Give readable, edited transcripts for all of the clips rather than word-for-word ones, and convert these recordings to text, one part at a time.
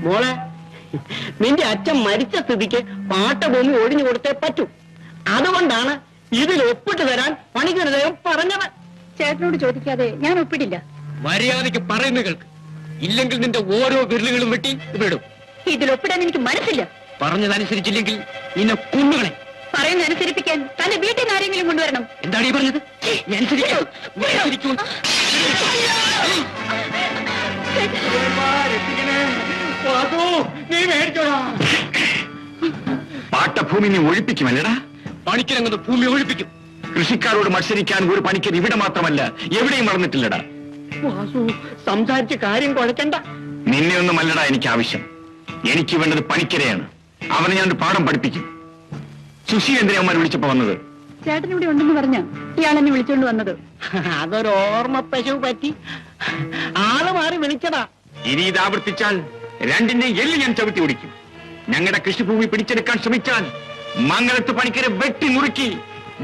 മോളെ, നിന്റെ അച്ഛൻ മരിച്ച സ്ഥിതിക്ക് പാട്ടഭൂമി ഒഴിഞ്ഞു കൊടുത്തേ പറ്റൂ. അതുകൊണ്ടാണ് ഇതിൽ ഒപ്പിട്ട് തരാൻ പണിക്കരുതേയും പറഞ്ഞത്. ചേട്ടനോട് ചോദിക്കാതെ ഞാൻ ഒപ്പിടില്ല. മര്യാദയ്ക്ക് പറയുന്ന കേൾക്ക്, ഇല്ലെങ്കിൽ നിന്റെ ഓരോ വിരലുകളും വെട്ടി വിടും. ഇതിൽ ഒപ്പിടാൻ എനിക്ക് മനസ്സില്ല. പറഞ്ഞതനുസരിച്ചില്ലെങ്കിൽ നിന്നെ കുന്നുകളെ. പറയുന്ന അനുസരിപ്പിക്കാൻ തന്റെ വീട്ടിൽ നിന്ന് ആരെങ്കിലും കൊണ്ടുവരണം. എന്താണ് ഈ പറഞ്ഞത്? പാട്ടഭൂമി നീ ഒഴിപ്പിക്കുമല്ലടാ? പണിക്കരങ്ങുന്ന ഭൂമി ഒഴിപ്പിക്കും. കൃഷിക്കാരോട് മത്സരിക്കാൻ ഒരു പണിക്കർ ഇവിടെ മാത്രമല്ല എവിടെയും വളർന്നിട്ടില്ലടാ. വാസു, സംസാരിച്ച് കാര്യം കുഴക്കണ്ട. നിന്നെ ഒന്നുമല്ലടാ എനിക്ക് ആവശ്യം. എനിക്ക് വേണ്ടത് പണിക്കരെയാണ്. അവനെ ഞാൻ പാഠം പഠിപ്പിക്കും. സുശി എന്തിനാ വിളിച്ചപ്പോ വന്നത്? ചേട്ടൻ ഇവിടെ ഉണ്ടെന്ന് പറഞ്ഞ ഇയാളെന്നെ വിളിച്ചോണ്ട് വന്നത്. അതൊരു ഓർമ്മ പശു പറ്റി ആള് മാറി വിളിച്ചതാ. ഇനി ഇത് ആവർത്തിച്ചാൽ രണ്ടിന്റെയും എല്ല് ഞാൻ ചവിട്ടി ഓടിക്കും. ഞങ്ങളുടെ കൃഷിഭൂമി പിടിച്ചെടുക്കാൻ ശ്രമിച്ചാൽ മംഗലത്ത് പണിക്കരെ വെട്ടി മുറുക്കി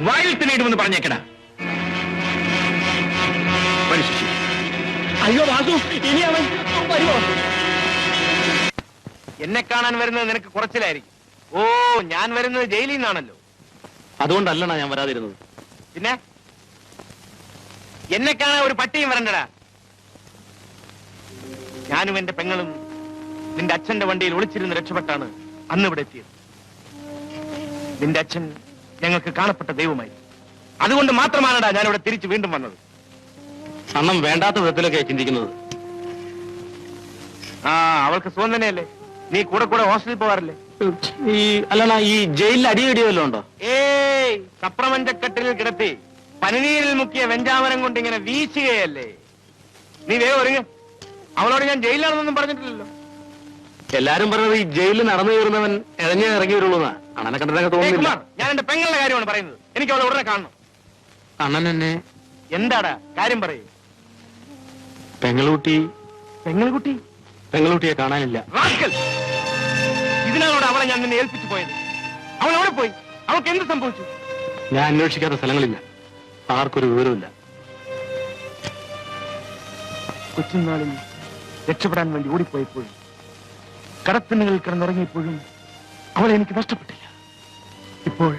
വയലിൽ തന്നെ ഇടുമെന്ന് പറഞ്ഞേക്കടാ. അയ്യോ വാസു, ഇനി അവൻ വരുമോ? എന്നെ കാണാൻ വരുന്നത് നിനക്ക് കുറച്ചിലായിരിക്കും. ഓ, ഞാൻ വരുന്നത് ജയിലിൽ നിന്നാണല്ലോ. അതുകൊണ്ടല്ലണ ഞാൻ വരാതിരുന്നത്. പിന്നെ എന്നെ കാണാൻ ഒരു പട്ടിയും വരണ്ടടാ. ഞാനും എന്റെ പെങ്ങളും നിന്റെ അച്ഛന്റെ വണ്ടിയിൽ ഒളിച്ചിരുന്ന് രക്ഷപ്പെട്ടാണ് അന്ന് ഇവിടെ എത്തിയത്. നിന്റെ അച്ഛൻ ഞങ്ങൾക്ക് കാണപ്പെട്ട ദൈവമായി. അതുകൊണ്ട് മാത്രമാണടാ ഞാനിവിടെ തിരിച്ചു വീണ്ടും വന്നത്. അണ്ണം വേണ്ടാത്ത വിധത്തിലൊക്കെ ചിന്തിക്കുന്നത്. ആ, അവൾക്ക് സുഖം തന്നെയല്ലേ? നീ കൂടെ കൂടെ ഹോസ്റ്റലിൽ പോവാറില്ലേ? ഈ അല്ലണ, ഈ ജയിലിൽ അടിയടിയല്ലോ ഉണ്ടോ? ഏയ്, സപ്രമഞ്ചക്കെട്ടിൽ കിടത്തി പനിനീരിൽ മുക്കിയ വെഞ്ചാമരം കൊണ്ട് ഇങ്ങനെ വീശുകയല്ലേ. നീ വേഗം ഒരുങ്ങ്. അവളോട് ഞാൻ ജയിലിലാണെന്നൊന്നും പറഞ്ഞിട്ടില്ലല്ലോ. എല്ലാരും പറഞ്ഞത് ഈ ജയിലിൽ നടന്നു കയറുന്നവൻ ഇഴഞ്ഞേ ഇറങ്ങി വരുള്ളൂന്നാ. അണ്ണനെ കണ്ടിട്ടൊക്കെ തോന്നുന്നില്ല. ഞാൻ എന്റെ പെങ്ങളുടെ കാര്യമാണ് പറയുന്നത്. എനിക്ക് അവളെ ഉടനെ കാണണം. അണ്ണൻ എന്നെ എന്താടാ കാര്യം പറയൂ. പെങ്ങളുട്ടിയെ കാണാനില്ല. ഇതിനാണോട് അവളെ ഞാൻ നിന്നെ ഏൽപ്പിച്ചു പോയത്? അവൾ എവിടെ പോയി? അവൾക്ക് എന്ത് സംഭവിച്ചു? ഞാൻ അന്വേഷിക്കാത്ത സ്ഥലങ്ങളില്ല. ആർക്കൊരു വിവരമില്ല. കൊച്ചുനാളിൽ രക്ഷപ്പെടാൻ വേണ്ടി ഓടിപ്പോയപ്പോഴും കടത്തിണ്ണുകളിൽ കിടന്നുറങ്ങിയപ്പോഴും അവളെ എനിക്ക് നഷ്ടപ്പെട്ടില്ല. ഇപ്പോൾ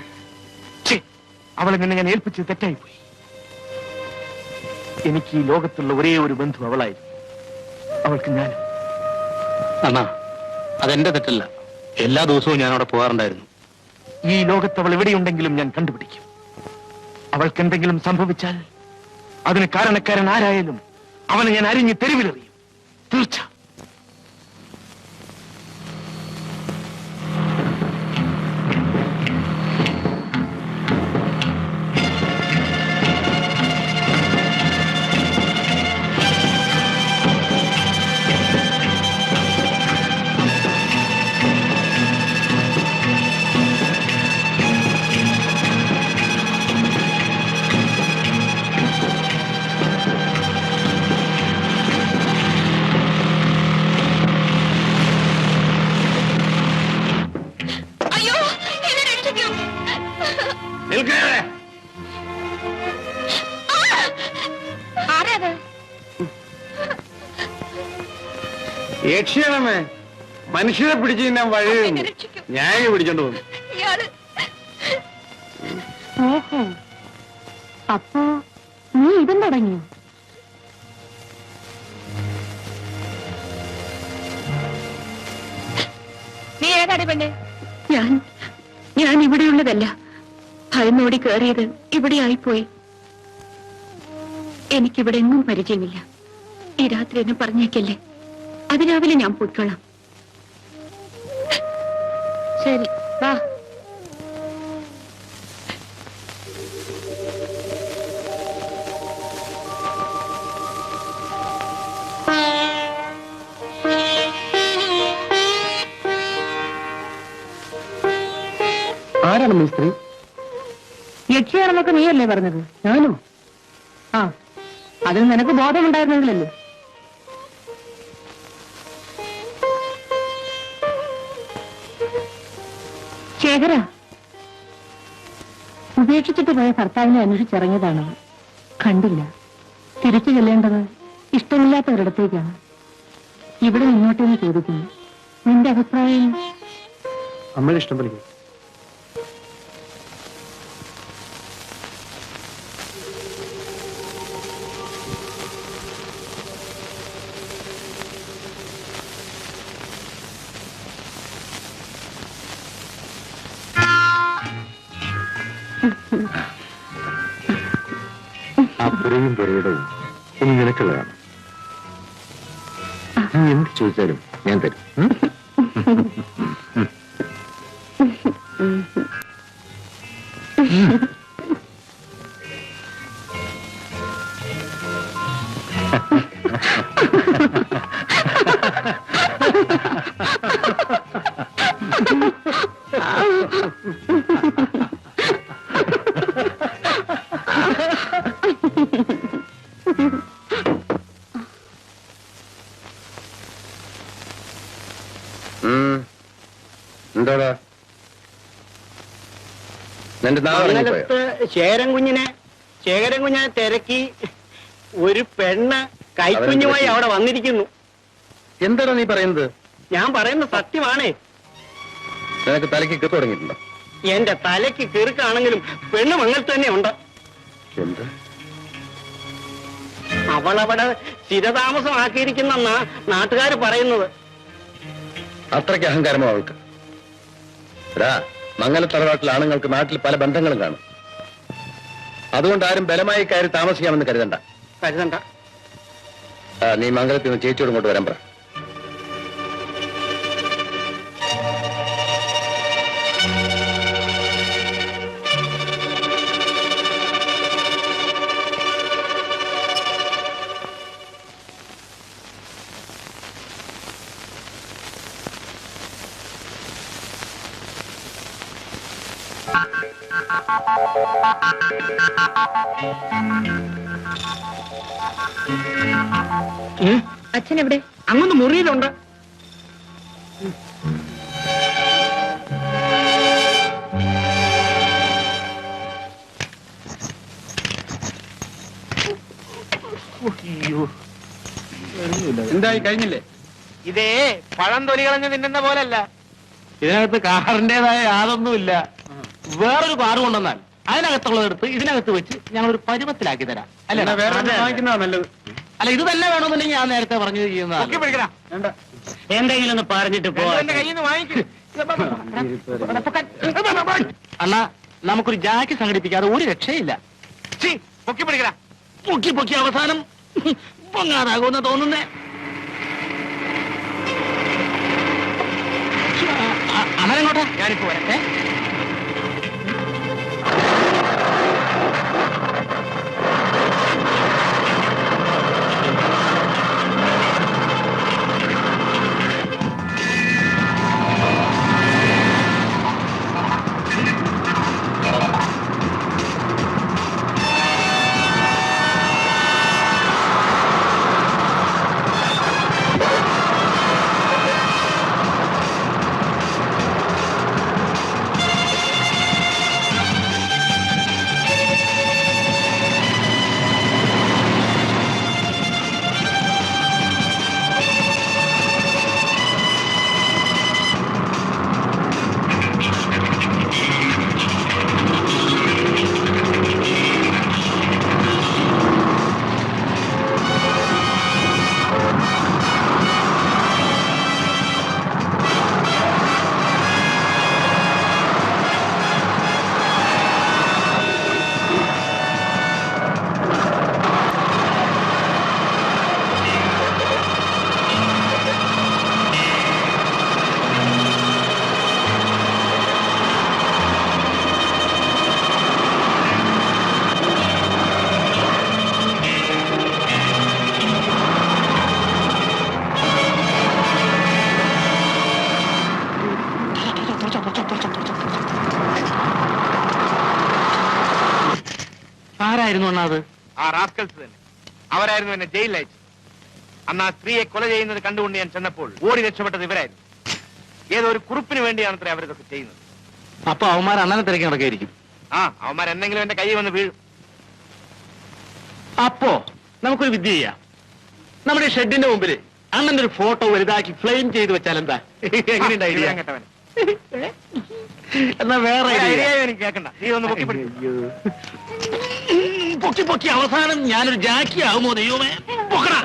അവളെ നിന്നെ ഞാൻ ഏൽപ്പിച്ചത് തെറ്റായിപ്പോയി. എനിക്ക് ഈ ലോകത്തുള്ള ഒരേ ഒരു ബന്ധു അവളായിരുന്നു. അവൾക്ക് ഞാൻ. അണ്ണാ, അതെന്റെ തെറ്റല്ല. എല്ലാ ദിവസവും ഞാൻ അവിടെ പോകാറുണ്ടായിരുന്നു. ഈ ലോകത്ത് അവൾ എവിടെയുണ്ടെങ്കിലും ഞാൻ കണ്ടുപിടിക്കും. അവൾക്ക് എന്തെങ്കിലും സംഭവിച്ചാൽ അതിന് കാരണക്കാരൻ ആരായാലും അവനെ ഞാൻ അരിഞ്ഞ് തെരുവിലെറിയും. തീർച്ച. യക്ഷിയാണമ്മേ, മനുഷ്യരെ പിടിച്ച് ഞാൻ വഴി ഞാൻ പിടിച്ചോണ്ട് പോകും. ഓഹോ, അപ്പോ നീ ഇതും തുടങ്ങിയോ? നീ ഏതാടി പെണ്ണെ? ഞാൻ ഇവിടെയുള്ളതല്ല. ഭയന്നോടി കയറിയത് ഇവിടെ ആയിപ്പോയി. എനിക്കിവിടെ എങ്ങും പരിചയമില്ല. ഈ രാത്രി എന്നെ പറഞ്ഞേക്കല്ലേ. അതിരാവിലെ ഞാൻ പോയിക്കോളാം. ശരി, വാ. ആരാണ് മിസ്ത്രി? യക്ഷിയാണെന്നൊക്കെ നീയല്ലേ പറഞ്ഞത്? ഞാനോ? ആ, അതിന് നിനക്ക് ബോധമുണ്ടായിരുന്നെങ്കിലല്ലേ. ശേഖര, ഉപേക്ഷിച്ചിട്ട് പോയ ഭർത്താവിനെ അന്വേഷിച്ചിറങ്ങിയതാണ്. കണ്ടില്ല. തിരിച്ചു ചെല്ലേണ്ടത് ഇഷ്ടമില്ലാത്ത ഒരിടത്തേക്കാണ്. ഇവിടെ ഇങ്ങോട്ടേന്ന് ചോദിക്കുന്നു. നിന്റെ അഭിപ്രായം? അമ്മയുടെ ഇഷ്ടം പോലെ. ആ പുറയും പുറയിടവും ഇനി നിനക്കുള്ളതാണ്. നീ എന്ത് ചോദിച്ചാലും ഞാൻ തരും. എന്താടാ നിന്റെ മംഗലത്ത് ശേഖരൻ കുഞ്ഞിനെ തിരക്കി ഒരു പെണ്ണ് കൈക്കുഞ്ഞുമായി അവിടെ വന്നിരിക്കുന്നു. എന്താടാ നീ പറയുന്നത്? ഞാൻ പറയുന്നത് സത്യമാണേ. നിനക്ക് തലയ്ക്ക് കിട്ടു തുടങ്ങിയിട്ടുണ്ടോ? എന്റെ തലയ്ക്ക് കീർക്കാണെങ്കിലും പെണ്ണ് മംഗലത്ത് തന്നെ ഉണ്ട്. എന്ത്? അവളവിടെ സ്ഥിരതാമസമാക്കിയിരിക്കുന്നെന്നാ നാട്ടുകാർ പറയുന്നത്. അത്രയ്ക്ക് അഹങ്കാരമോ അവൾക്ക്? മംഗല തറവാട്ടിലെ ആണുങ്ങൾക്ക് നാട്ടിൽ പല ബന്ധങ്ങളും കാണും. അതുകൊണ്ട് ആരും ബലമായി കയറി താമസിക്കാമെന്ന് കരുതണ്ട. നീ മംഗലത്തിൽ നിന്ന് ചേച്ചിയോട് ഇങ്ങോട്ട് വരാൻ പറ. അച്ഛൻ എവിടെ? അങ്ങൊന്ന് മുറിയിലുണ്ട്. എന്തായി കഴിഞ്ഞില്ലേ? ഇതേ പഴം തൊലി കളഞ്ഞ് തിന്നുന്ന പോലല്ല. ഇതിനകത്ത് കാറിന്റേതായ യാതൊന്നുമില്ല. വേറൊരു കാറ് കൊണ്ടുവന്നാൽ അതിനകത്തുള്ളതെടുത്ത് ഇതിനകത്ത് വെച്ച് ഞങ്ങൾ ഒരു പരുവത്തിലാക്കി തരാം. അല്ല വാങ്ങിക്കുന്നതാ നല്ലത്. അല്ല ഇത് തന്നെ വേണമെന്നുണ്ടെങ്കിൽ ഞാൻ നേരത്തെ പറഞ്ഞു ചെയ്യുന്ന എന്തെങ്കിലും ഒന്ന് പറഞ്ഞിട്ട് പോ. കയ്യിൽ നിന്ന് വാങ്ങിക്കും. അണ്ണാ നമുക്കൊരു ജാക്കി സംഘടിപ്പിക്കാതെ ഒരു രക്ഷയില്ല. പൊക്കി പിടിക്കടാ. പൊക്കി അവസാനം പൊങ്ങാതാകുമെന്ന് തോന്നുന്നേ. അന്നേരങ്ങോട്ടാ ഞാനിപ്പോ വരട്ടെ. ആരായിരുന്നു അണ്ണാ അത്? ആ റാസ്കൽസ് തന്നെ. അവരായിരുന്നു എന്നെ ജയിലിൽ അയച്ചത്. അന്ന് ആ സ്ത്രീയെ കൊല ചെയ്യുന്നത് കണ്ടുകൊണ്ട് ഞാൻ ചെന്നപ്പോൾ ഓടി രക്ഷപ്പെട്ടത് ഇവരായിരുന്നു. ഏതോ ഒരു കുറിപ്പിന് വേണ്ടിയാണത്രേ അവരിതൊക്കെ ചെയ്യുന്നത്. അപ്പൊ അവന്മാർ അണ്ണനെ തിരക്കി നടക്കായിരിക്കും. ആ അവന്മാർ എന്തെങ്കിലും എന്റെ കൈ വന്ന് വീഴും. അപ്പോ നമുക്കൊരു വിദ്യ ചെയ്യാം. നമ്മുടെ ഷെഡിന്റെ മുമ്പിൽ അണ്ണന്റെ ഒരു ഫോട്ടോ വലുതാക്കി ഫ്ലെയിം ചെയ്ത് വെച്ചാൽ എന്താ? എങ്ങനെയുണ്ട് ഐഡിയ? കേട്ടവൻ എന്നാ വേറെ idea. എനിക്ക് കേൾക്കണ്ട, നീ ഒന്ന് പൊക്കി പിടിക്ക്. പൊക്കി പൊക്കി അവസാനം ഞാനൊരു ജാക്കി ആവുമോ ദൈവമേ? പൊക്കടാ.